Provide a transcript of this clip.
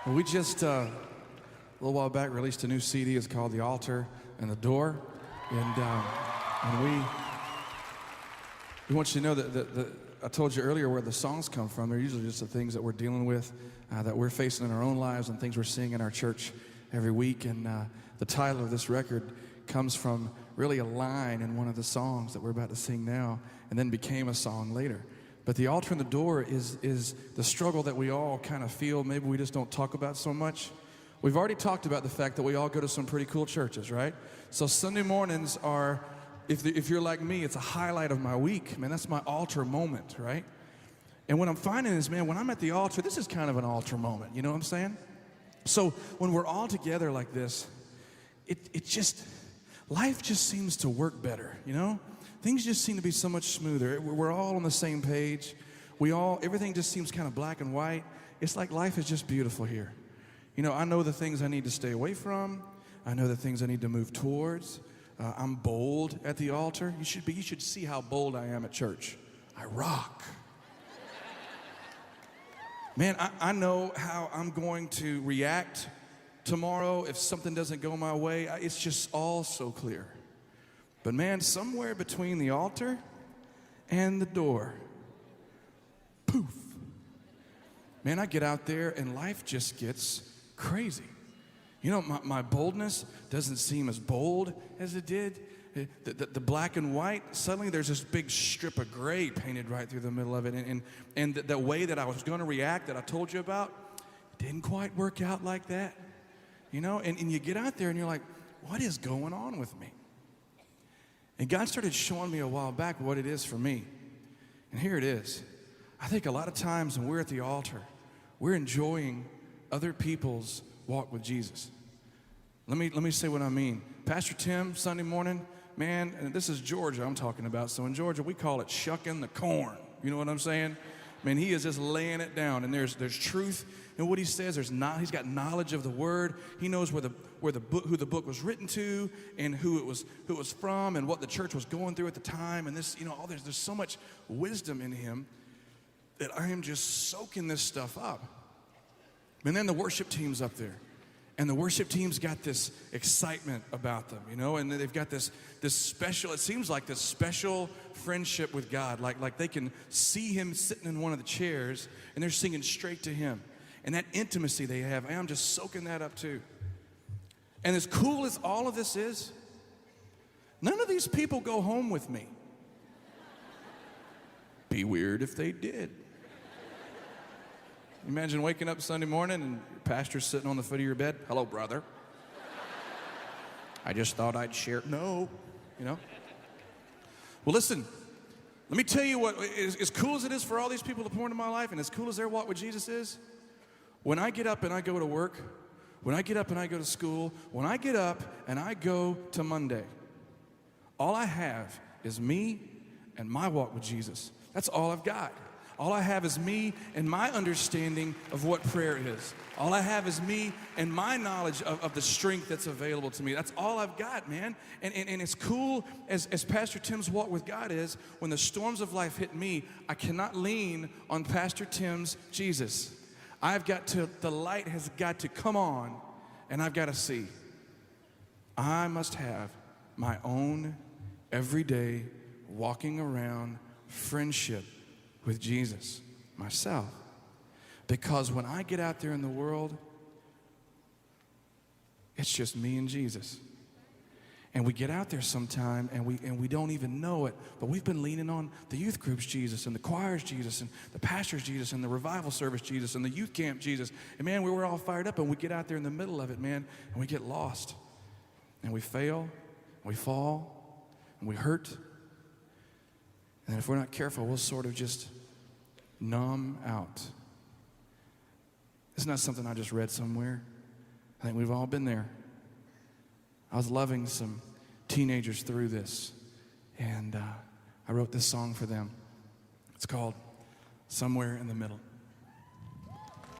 Well, we just, a little while back, released a new CD. It's called The Altar and the Door. And we want you to know that I told you earlier where the songs come from. They're usually just the things that we're dealing with, that we're facing in our own lives and things we're seeing in our church every week. And the title of this record comes from really a line in one of the songs that we're about to sing now, and then became a song later. But the altar and the door is the struggle that we all kind of feel, maybe we just don't talk about so much. We've already talked about the fact that we all go to some pretty cool churches, right? So Sunday mornings are, if you're like me, it's a highlight of my week. Man, that's my altar moment, right? And what I'm finding is, man, when I'm at the altar, this is kind of an altar moment, you know what I'm saying? So when we're all together like this, life just seems to work better, you know? Things just seem to be so much smoother. We're all on the same page. Everything just seems kind of black and white. It's like life is just beautiful here. You know, I know the things I need to stay away from. I know the things I need to move towards. I'm bold at the altar. You should see how bold I am at church. I rock. Man, I know how I'm going to react tomorrow if something doesn't go my way. It's just all so clear. But man, somewhere between the altar and the door, poof. Man, I get out there and life just gets crazy. You know, my boldness doesn't seem as bold as it did. The black and white, suddenly there's this big strip of gray painted right through the middle of it. And the way that I was going to react that I told you about didn't quite work out like that. You know, and you get out there and you're like, what is going on with me? And God started showing me a while back what it is for me. And here it is. I think a lot of times when we're at the altar, we're enjoying other people's walk with Jesus. Let me say what I mean. Pastor Tim, Sunday morning, man, and this is Georgia I'm talking about. So in Georgia, we call it shucking the corn. You know what I'm saying? Man, he is just laying it down, and there's truth in what he says. He's got knowledge of the word. He knows who the book was written to, and who it was from, and what the church was going through at the time. And this, you know, there's so much wisdom in him that I am just soaking this stuff up. And then the worship team's up there, and the worship team's got this excitement about them, you know, and they've got this special, it seems like this special friendship with God, like they can see him sitting in one of the chairs and they're singing straight to him. And that intimacy they have, I'm just soaking that up too. And as cool as all of this is, none of these people go home with me. Be weird if they did. Imagine waking up Sunday morning and your pastor's sitting on the foot of your bed. Hello, brother. I just thought I'd share. No, you know. Well, listen, let me tell you what, as cool as it is for all these people to pour into my life, and as cool as their walk with Jesus is, when I get up and I go to work, when I get up and I go to school, when I get up and I go to Monday, all I have is me and my walk with Jesus. That's all I've got. All I have is me and my understanding of what prayer is. All I have is me and my knowledge of the strength that's available to me. That's all I've got, man. And as cool as Pastor Tim's walk with God is, when the storms of life hit me, I cannot lean on Pastor Tim's Jesus. The light has got to come on, and I've got to see. I must have my own everyday walking around friendship with Jesus myself. Because when I get out there in the world, it's just me and Jesus. And we get out there sometime and we don't even know it, but we've been leaning on the youth group's Jesus and the choir's Jesus and the pastor's Jesus and the revival service Jesus and the youth camp Jesus. And man, we were all fired up, and we get out there in the middle of it, man, and we get lost. And we fail, and we fall, and we hurt. And if we're not careful, we'll sort of just numb out. It's not something I just read somewhere. I think we've all been there. I was loving some teenagers through this, and I wrote this song for them. It's called Somewhere in the Middle.